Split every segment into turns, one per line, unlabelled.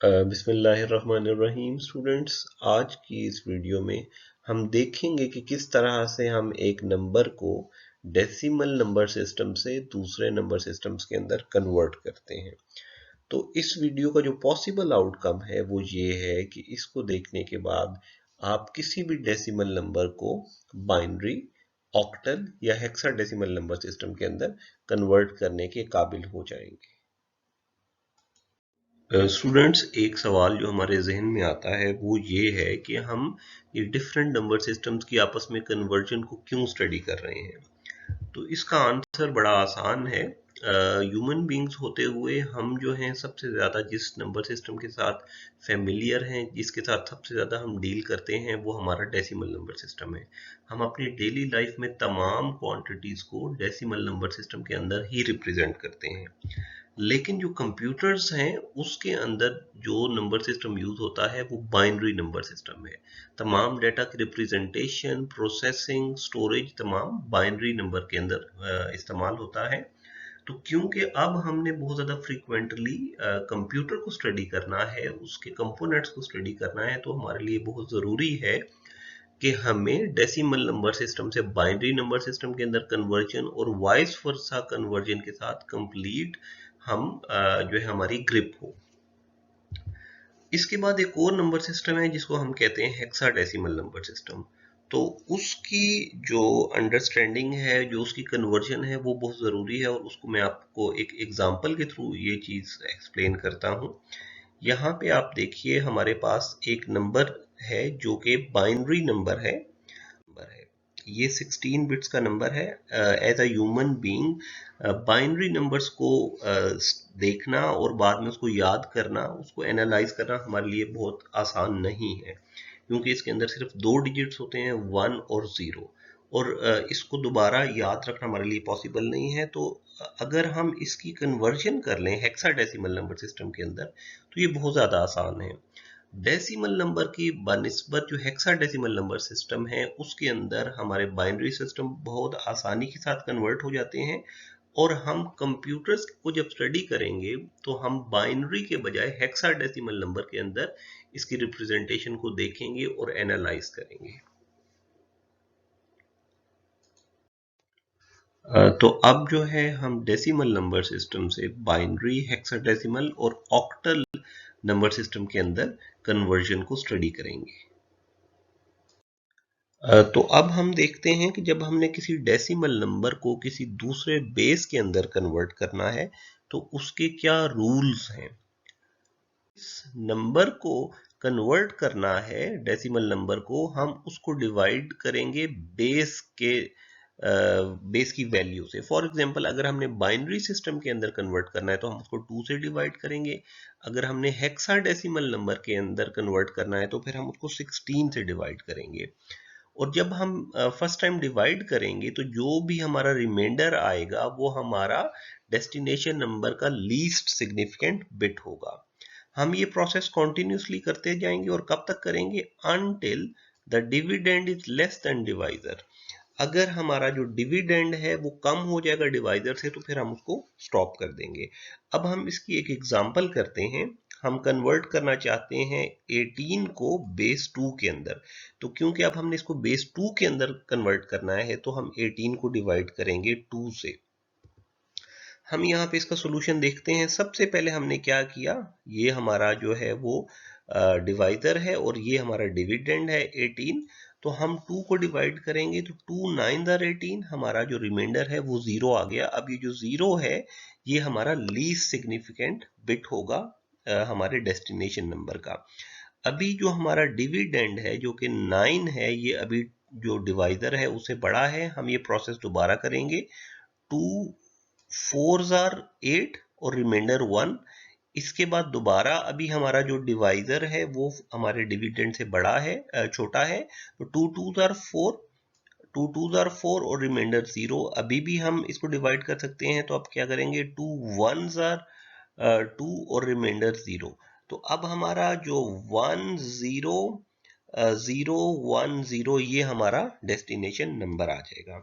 बिस्मिल्लाहिर्रहमानिर्रहीम स्टूडेंट्स, आज की इस वीडियो में हम देखेंगे कि किस तरह से हम एक नंबर को डेसिमल नंबर सिस्टम से दूसरे नंबर सिस्टम्स के अंदर कन्वर्ट करते हैं। तो इस वीडियो का जो पॉसिबल आउटकम है वो ये है कि इसको देखने के बाद आप किसी भी डेसिमल नंबर को बाइनरी, ऑक्टल या हेक्साडेसिमल नंबर सिस्टम के अंदर कन्वर्ट करने के काबिल हो जाएंगे। स्टूडेंट्स, एक सवाल जो हमारे जहन में आता है वो ये है कि हम ये डिफरेंट नंबर सिस्टम्स की आपस में कन्वर्जन को क्यों स्टडी कर रहे हैं। तो इसका आंसर बड़ा आसान है। ह्यूमन बींग्स होते हुए हम जो हैं सबसे ज़्यादा जिस नंबर सिस्टम के साथ फेमिलियर हैं, जिसके साथ सबसे ज़्यादा हम डील करते हैं, वो हमारा डेसिमल नंबर सिस्टम है। हम अपनी डेली लाइफ में तमाम क्वांटिटीज़ को डेसिमल नंबर सिस्टम के अंदर ही रिप्रेजेंट करते हैं। लेकिन जो कंप्यूटर्स हैं उसके अंदर जो नंबर सिस्टम यूज होता है वो बाइनरी नंबर सिस्टम है। तमाम डेटा की रिप्रेजेंटेशन, प्रोसेसिंग, स्टोरेज तमाम बाइनरी नंबर के अंदर इस्तेमाल होता है। तो क्योंकि अब हमने बहुत ज़्यादा फ्रीक्वेंटली कंप्यूटर को स्टडी करना है, उसके कंपोनेंट्स को स्टडी करना है, तो हमारे लिए बहुत ज़रूरी है कि हमें डेसिमल नंबर सिस्टम से बाइनरी नंबर सिस्टम के अंदर कन्वर्जन और वाइस वर्सा कन्वर्जन के साथ कंप्लीट हम जो है हमारी ग्रिप हो। इसके बाद एक और नंबर सिस्टम है जिसको हम कहते हैं हेक्साडेसिमल नंबर सिस्टम। तो उसकी जो अंडरस्टैंडिंग है, जो उसकी कन्वर्जन है, वो बहुत ज़रूरी है और उसको मैं आपको एक एग्जांपल के थ्रू ये चीज़ एक्सप्लेन करता हूँ। यहाँ पे आप देखिए हमारे पास एक नंबर है जो कि बाइनरी नंबर है। ये 16 बिट्स का नंबर है। As a human being binary numbers को देखना और बाद में उसको याद करना, उसको एनालाइज करना हमारे लिए बहुत आसान नहीं है, क्योंकि इसके अंदर सिर्फ 2 डिजिट्स होते हैं, 1 और 0, और इसको दोबारा याद रखना हमारे लिए पॉसिबल नहीं है। तो अगर हम इसकी कन्वर्जन कर लें हेक्साडेसिमल नंबर सिस्टम के अंदर तो ये बहुत ज़्यादा आसान है। डेसिमल नंबर की बनिस्बत जो हेक्साडेसिमल नंबर सिस्टम है उसके अंदर हमारे बाइनरी सिस्टम बहुत आसानी के साथ कन्वर्ट हो जाते हैं, और हम कंप्यूटर्स को जब स्टडी करेंगे तो हम बाइनरी के बजाय हेक्साडेसिमल नंबर के अंदर इसकी रिप्रेजेंटेशन को देखेंगे और एनालाइज करेंगे। तो अब जो है हम डेसिमल नंबर सिस्टम से बाइनरी, हेक्साडेसिमल और ऑक्टल नंबर सिस्टम के अंदर कन्वर्जन को स्टडी करेंगे। तो अब हम देखते हैं कि जब हमने किसी डेसिमल नंबर को किसी दूसरे बेस के अंदर कन्वर्ट करना है तो उसके क्या रूल्स हैं। इस नंबर को कन्वर्ट करना है, डेसिमल नंबर को, हम उसको डिवाइड करेंगे बेस की वैल्यू से। फॉर एग्जांपल, अगर हमने बाइनरी सिस्टम के अंदर कन्वर्ट करना है तो हम उसको 2 से डिवाइड करेंगे। अगर हमने हेक्साडेसिमल नंबर के अंदर कन्वर्ट करना है तो फिर हम उसको 16 से डिवाइड करेंगे। और जब हम फर्स्ट टाइम डिवाइड करेंगे तो जो भी हमारा रिमाइंडर आएगा वो हमारा डेस्टिनेशन नंबर का लीस्ट सिग्निफिकेंट बिट होगा। हम ये प्रोसेस कॉन्टिन्यूसली करते जाएंगे, और कब तक करेंगे? Until the dividend is less than divisor. अगर हमारा जो डिविडेंड है वो कम हो जाएगा डिवाइजर से तो फिर हम उसको स्टॉप कर देंगे। अब हम इसकी एक एग्जांपल करते हैं। हम कन्वर्ट करना चाहते हैं 18 को बेस 2 के अंदर। तो क्योंकि अब हमने इसको बेस 2 के अंदर कन्वर्ट करना है तो हम 18 को डिवाइड करेंगे 2 से। हम यहाँ पे इसका सोल्यूशन देखते हैं। सबसे पहले हमने क्या किया, ये हमारा जो है वो डिवाइजर है और ये हमारा डिविडेंड है 18। तो हम 2 को डिवाइड करेंगे तो 2 9 18, हमारा जो रिमाइंडर है वो 0 आ गया। अब ये जो 0 है ये हमारा लीस्ट सिग्निफिकेंट बिट होगा हमारे डेस्टिनेशन नंबर का। अभी जो हमारा डिविडेंड है जो कि 9 है, ये अभी जो डिवाइजर है उससे बड़ा है। हम ये प्रोसेस दोबारा करेंगे। 2 4 जार 8 और रिमाइंडर 1। इसके बाद दोबारा अभी हमारा जो डिवाइजर है वो हमारे डिविडेंड से बड़ा है, छोटा है। तो 2 2 जार 4, 2 2 जार 4 और रिमाइंडर 0। अभी भी हम इसको डिवाइड कर सकते हैं, तो अब क्या करेंगे? 2 1 जार 2 और रिमाइंडर 0। तो अब हमारा जो 1 0 0 1 0 ये हमारा डेस्टिनेशन नंबर आ जाएगा।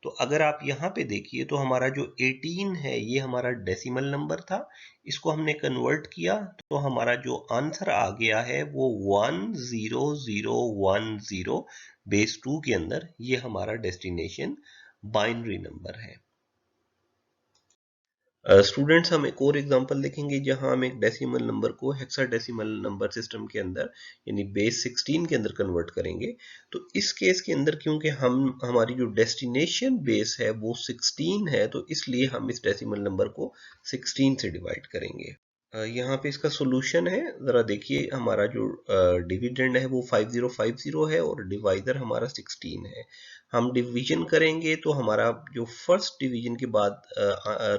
तो अगर आप यहाँ पे देखिए तो हमारा जो 18 है ये हमारा डेसिमल नंबर था, इसको हमने कन्वर्ट किया तो हमारा जो आंसर आ गया है वो 10010 बेस 2 के अंदर, ये हमारा डेस्टिनेशन बाइनरी नंबर है। स्टूडेंट्स हम एक और एग्जांपल देखेंगे जहां हम एक डेसिमल नंबर को हेक्साडेसिमल नंबर सिस्टम के अंदर यानी बेस 16 के अंदर कन्वर्ट करेंगे। तो इस केस के अंदर क्योंकि हमारी जो डेस्टिनेशन बेस है वो 16 है, तो इसलिए हम इस डेसिमल नंबर को 16 से डिवाइड करेंगे। यहाँ पे इसका सोल्यूशन है, ज़रा देखिए हमारा जो डिविडेंड है वो 5050 है और डिवाइजर हमारा 16 है। हम डिवीजन करेंगे तो हमारा जो फर्स्ट डिवीजन के बाद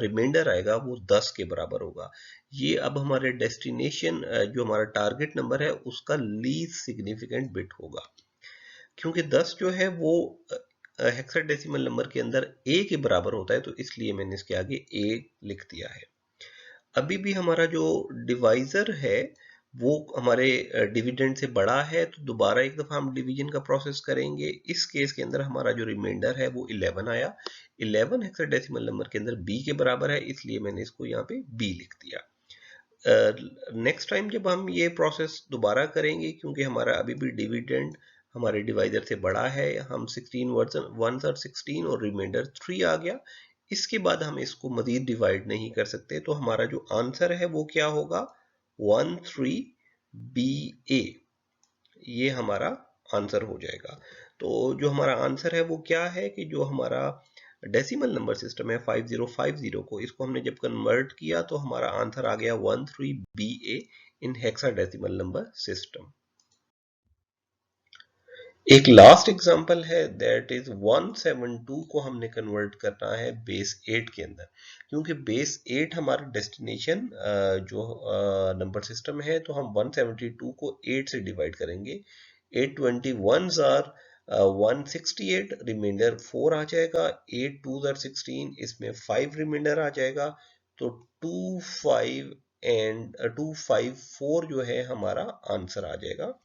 रिमाइंडर आएगा वो 10 के बराबर होगा। ये अब हमारे डेस्टिनेशन जो हमारा टारगेट नंबर है उसका लीस्ट सिग्निफिकेंट बिट होगा, क्योंकि 10 जो है वो हेक्साडेसिमल नंबर के अंदर a के बराबर होता है, तो इसलिए मैंने इसके आगे a लिख दिया है। अभी भी हमारा जो डिवाइजर है वो हमारे डिविडेंड से बड़ा है, तो दोबारा एक दफा हम डिवीजन का प्रोसेस करेंगे। इस केस के अंदर हमारा जो रिमाइंडर है वो 11 आया। 11 हेक्साडेसिमल नंबर के अंदर b के बराबर है, इसलिए मैंने इसको यहाँ पे b लिख दिया। नेक्स्ट टाइम जब हम ये प्रोसेस दोबारा करेंगे, क्योंकि हमारा अभी भी डिविडेंड हमारे डिवाइजर से बड़ा है, हम 16 वंस और 16 और रिमाइंडर 3 आ गया, इसके बाद हम इसको मजीद डिवाइड नहीं कर सकते, तो हमारा जो आंसर है वो क्या होगा 13BA, ये हमारा आंसर हो जाएगा। तो जो हमारा आंसर है वो क्या है कि जो हमारा डेसिमल नंबर सिस्टम है 5050 को, इसको हमने जब कन्वर्ट किया तो हमारा आंसर आ गया 13BA इन हेक्साडेसिमल नंबर सिस्टम। एक लास्ट एग्जांपल है, दैट इज 172 को हमने कन्वर्ट करना है बेस 8 के अंदर। क्योंकि बेस 8 हमारा डेस्टिनेशन जो नंबर सिस्टम है, तो हम 172 को 8 से डिवाइड करेंगे। 821 आर 168, रिमाइंडर 4 आ जाएगा। 8 2 आर 16, इसमें 5 रिमाइंडर आ जाएगा, तो 25 एंड 254 जो है हमारा आंसर आ जाएगा।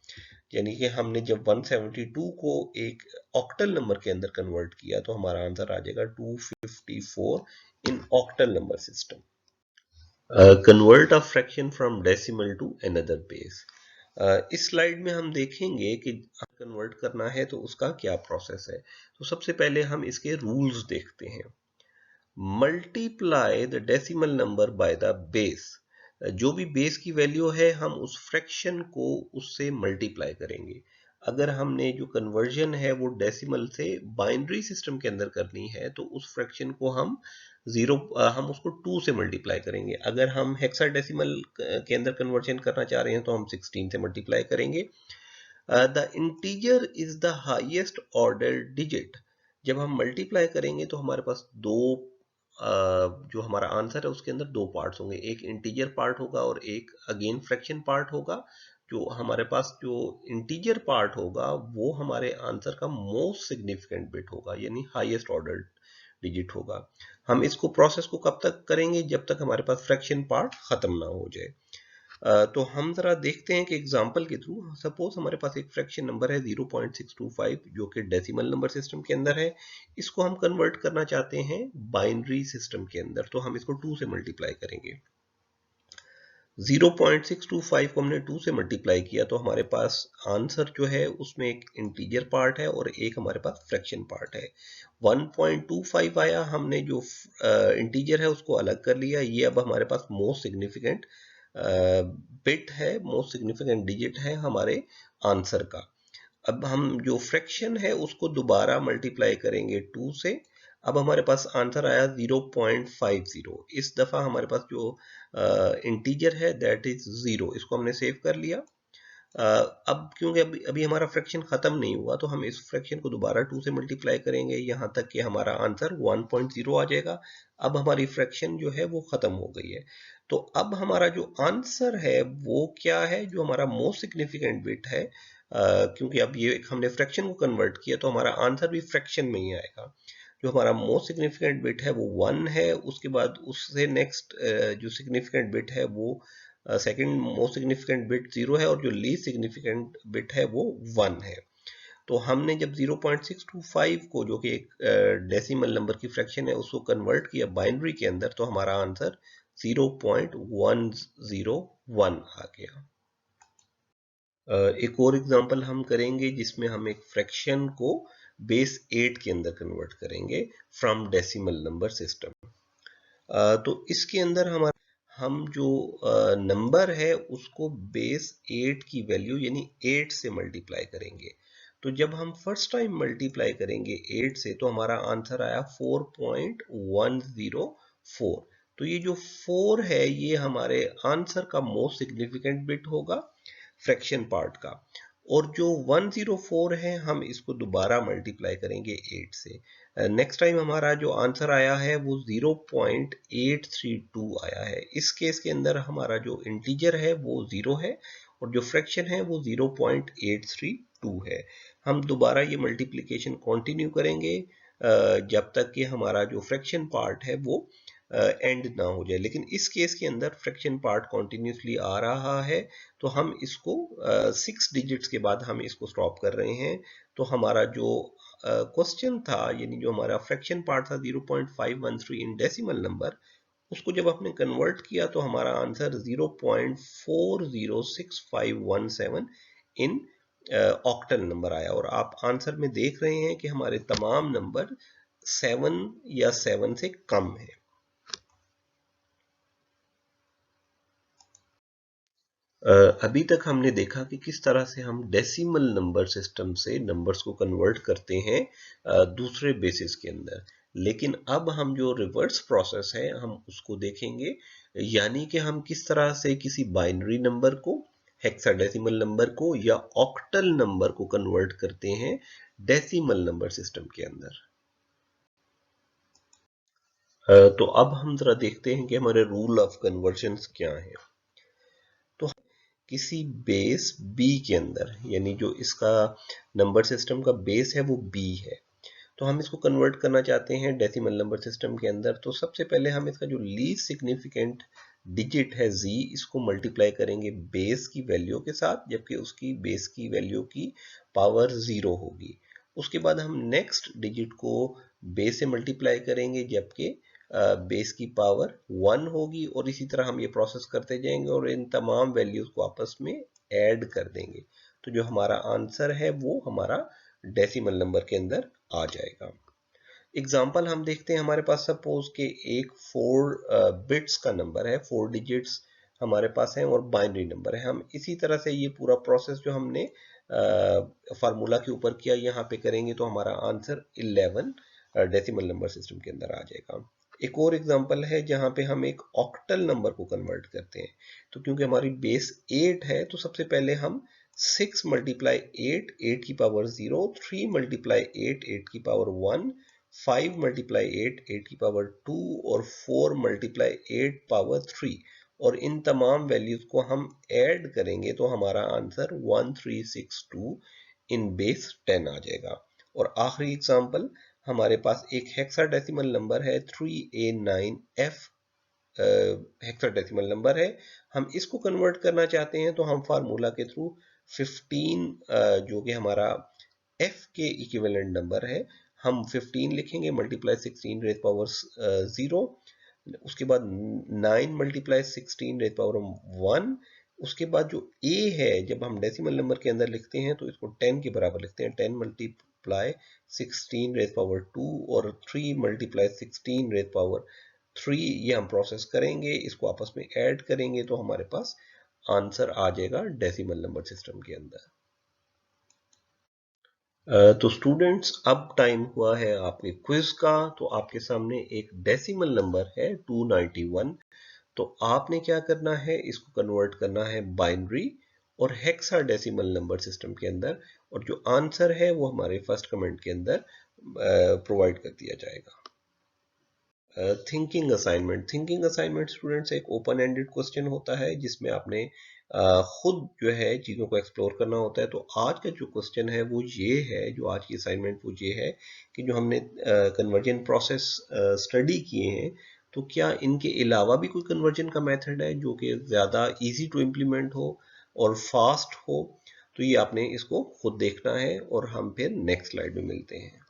यानी कि हमने जब 172 को एक ऑक्टल नंबर के अंदर कन्वर्ट किया तो हमारा आंसर आ जाएगा 254 in octal number system. Convert a fraction from decimal to another base. इस स्लाइड में हम देखेंगे कि कन्वर्ट करना है तो उसका क्या प्रोसेस है। तो सबसे पहले हम इसके रूल्स देखते हैं। Multiply the decimal number by the base. जो भी बेस की वैल्यू है हम उस फ्रैक्शन को उससे मल्टीप्लाई करेंगे। अगर हमने जो कन्वर्जन है वो डेसिमल से बाइनरी सिस्टम के अंदर करनी है तो उस फ्रैक्शन को हम हम उसको 2 से मल्टीप्लाई करेंगे। अगर हम हेक्साडेसिमल के अंदर कन्वर्जन करना चाह रहे हैं तो हम 16 से मल्टीप्लाई करेंगे। The integer is the highest order digit. जब हम मल्टीप्लाई करेंगे तो हमारे पास दो जो हमारा आंसर है उसके अंदर दो पार्ट्स होंगे, एक इंटीजर पार्ट होगा और एक अगेन फ्रैक्शन पार्ट होगा। जो हमारे पास जो इंटीजर पार्ट होगा वो हमारे आंसर का मोस्ट सिग्निफिकेंट बिट होगा, यानी हाईएस्ट ऑर्डर डिजिट होगा। हम इसको प्रोसेस को कब तक करेंगे, जब तक हमारे पास फ्रैक्शन पार्ट खत्म ना हो जाए। तो हम जरा देखते हैं कि एग्जांपल के थ्रू, सपोज हमारे पास एक फ्रैक्शन नंबर है 0.625 जो कि डेसिमल नंबर सिस्टम के अंदर है। इसको हम कन्वर्ट करना चाहते हैं बाइनरी सिस्टम के अंदर, तो हम इसको 2 से मल्टीप्लाई करेंगे। 0.625 को हमने 2 से मल्टीप्लाई किया तो हमारे पास आंसर जो है उसमें एक इंटीजर पार्ट है और एक हमारे पास फ्रैक्शन पार्ट है। 1.25 आया, हमने जो इंटीजर है उसको अलग कर लिया। ये अब हमारे पास मोस्ट सिग्निफिकेंट बिट है, मोस्ट सिग्निफिकेंट डिजिट है हमारे आंसर का। अब हम जो फ्रैक्शन है उसको दोबारा मल्टीप्लाई करेंगे 2 से। अब हमारे पास आंसर आया 0.50। इस दफा हमारे पास जो इंटीजर है दैट इज 0, इसको हमने सेव कर लिया। अब क्योंकि अभी हमारा फ्रैक्शन खत्म नहीं हुआ तो हम इस फ्रैक्शन को दोबारा 2 से मल्टीप्लाई करेंगे यहाँ तक कि हमारा आंसर 1.0 आ जाएगा। अब हमारी फ्रैक्शन जो है वो खत्म हो गई है। तो अब हमारा जो आंसर है वो क्या है, जो हमारा मोस्ट सिग्निफिकेंट बिट है, क्योंकि अब ये हमने फ्रैक्शन को कन्वर्ट किया तो हमारा आंसर भी फ्रैक्शन में ही आएगा। जो हमारा मोस्ट सिग्निफिकेंट बिट है वो 1 है, उसके बाद उससे नेक्स्ट जो सिग्निफिकेंट बिट है वो सेकंड मोस्ट सिग्निफिकेंट बिट 0 है और जो लीस्ट सिग्निफिकेंट बिट है वो 1 है। तो हमने जब 0.625 को, जो कि एक डेसिमल नंबर की फ्रैक्शन है, उसको कन्वर्ट किया बाइनरी के अंदर, तो हमारा आंसर 0.101 आ गया। एक और एग्जांपल हम करेंगे जिसमें हम एक फ्रैक्शन को बेस 8 के अंदर कन्वर्ट करेंगे फ्रॉम डेसिमल नंबर सिस्टम। तो इसके अंदर हम जो नंबर है उसको बेस 8 की वैल्यू यानी 8 से मल्टीप्लाई करेंगे। तो जब हम फर्स्ट टाइम मल्टीप्लाई करेंगे 8 से, तो हमारा आंसर आया 4.104। तो ये जो 4 है ये हमारे आंसर का मोस्ट सिग्निफिकेंट बिट होगा फ्रैक्शन पार्ट का, और जो 104 है हम इसको दोबारा मल्टीप्लाई करेंगे 8 से। नेक्स्ट टाइम हमारा जो आंसर आया है वो 0.832 आया है। इस केस के अंदर हमारा जो इंटीजर है वो 0 है और जो फ्रैक्शन है वो 0.832 है। हम दोबारा ये मल्टीप्लिकेशन कंटिन्यू करेंगे जब तक कि हमारा जो फ्रैक्शन पार्ट है वो एंड ना हो जाए। लेकिन इस केस के अंदर फ्रैक्शन पार्ट कॉन्टिन्यूसली आ रहा है, तो हम इसको 6 डिजिट्स के बाद हम इसको स्टॉप कर रहे हैं। तो हमारा जो क्वेश्चन था, यानी जो हमारा फ्रैक्शन पार्ट था 0.513 इन डेसिमल नंबर, उसको जब आपने कन्वर्ट किया तो हमारा आंसर 0.406517 इन ऑक्टल नंबर आया। और आप आंसर में देख रहे हैं कि हमारे तमाम नंबर 7 या 7 से कम है। अभी तक हमने देखा कि किस तरह से हम डेसिमल नंबर सिस्टम से नंबर्स को कन्वर्ट करते हैं दूसरे बेसिस के अंदर। लेकिन अब हम जो रिवर्स प्रोसेस है हम उसको देखेंगे, यानी कि हम किस तरह से किसी बाइनरी नंबर को, हेक्साडेसिमल नंबर को या ऑक्टल नंबर को कन्वर्ट करते हैं डेसिमल नंबर सिस्टम के अंदर। तो अब हम जरा देखते हैं कि हमारे रूल ऑफ कन्वर्जन क्या है। तो किसी बेस b के अंदर, यानी जो इसका नंबर सिस्टम का बेस है वो b है, तो हम इसको कन्वर्ट करना चाहते हैं डेसिमल नंबर सिस्टम के अंदर। तो सबसे पहले हम इसका जो लीस्ट सिग्निफिकेंट डिजिट है z, इसको मल्टीप्लाई करेंगे बेस की वैल्यू के साथ, जबकि उसकी बेस की वैल्यू की पावर 0 होगी। उसके बाद हम नेक्स्ट डिजिट को बेस से मल्टीप्लाई करेंगे, जबकि बेस की पावर 1 होगी, और इसी तरह हम ये प्रोसेस करते जाएंगे और इन तमाम वैल्यूज को आपस में ऐड कर देंगे। तो जो हमारा आंसर है वो हमारा डेसिमल नंबर के अंदर आ जाएगा। एग्जाम्पल हम देखते हैं, हमारे पास सपोज के एक 4 बिट्स का नंबर है, 4 डिजिट्स हमारे पास है और बाइनरी नंबर है। हम इसी तरह से ये पूरा प्रोसेस जो हमने फार्मूला के ऊपर किया यहाँ पे करेंगे, तो हमारा आंसर 11 डेसिमल नंबर सिस्टम के अंदर आ जाएगा। एक और एग्जांपल है जहां पे हम एक ऑक्टल नंबर को कन्वर्ट करते हैं। तो क्योंकि हमारी बेस 8 है, तो सबसे पहले हम 6 मल्टीप्लाई 8, 8 की पावर 0, 3 मल्टीप्लाई 8, 8 की पावर 1, 5 मल्टीप्लाई 8, 8 की पावर 2 और 4 मल्टीप्लाई 8 पावर 3, और इन तमाम वैल्यूज को हम ऐड करेंगे तो हमारा आंसर 1362 इन बेस 10 आ जाएगा। और आखिरी एग्जांपल, हमारे पास एक हेक्साडेसिमल नंबर है 3A9F हेक्साडेसिमल नंबर है। हम इसको कन्वर्ट करना चाहते हैं, तो हम फार्मूला के थ्रू 15 जो कि हमारा F के इक्विवेलेंट नंबर है, हम 15 लिखेंगे मल्टीप्लाई 16 रेज पावर 0, उसके बाद 9 मल्टीप्लाई 16 रेज पावर 1, उसके बाद जो a है जब हम डेसिमल नंबर के अंदर लिखते हैं तो इसको 10 के बराबर लिखते हैं, 10 मल्टीप्लाई 16 रेज पावर 2 और 3 मल्टीप्लाई 16 रेज पावर 3, ये हम प्रोसेस करेंगे, इसको आपस में ऐड करेंगे तो हमारे पास आंसर आ जाएगा डेसिमल नंबर सिस्टम के अंदर। तो स्टूडेंट्स, अब टाइम हुआ है आपके क्विज का। तो आपके सामने एक डेसिमल नंबर है 291। तो आपने क्या करना है, इसको कन्वर्ट करना है बाइनरी और हेक्साडेसिमल नंबर सिस्टम के अंदर, और जो आंसर है वो हमारे फर्स्ट कमेंट के अंदर प्रोवाइड कर दिया जाएगा। थिंकिंग असाइनमेंट स्टूडेंट्स एक ओपन एंडेड क्वेश्चन होता है जिसमें आपने खुद जो है चीज़ों को एक्सप्लोर करना होता है। तो आज का जो क्वेश्चन है वो ये है, जो आज की असाइनमेंट वो ये है कि जो हमने कन्वर्जन प्रोसेस स्टडी किए हैं, तो क्या इनके अलावा भी कोई कन्वर्जन का मेथड है जो कि ज़्यादा इजी टू इम्प्लीमेंट हो और फास्ट हो। तो ये आपने इसको खुद देखना है और हम फिर नेक्स्ट स्लाइड में मिलते हैं।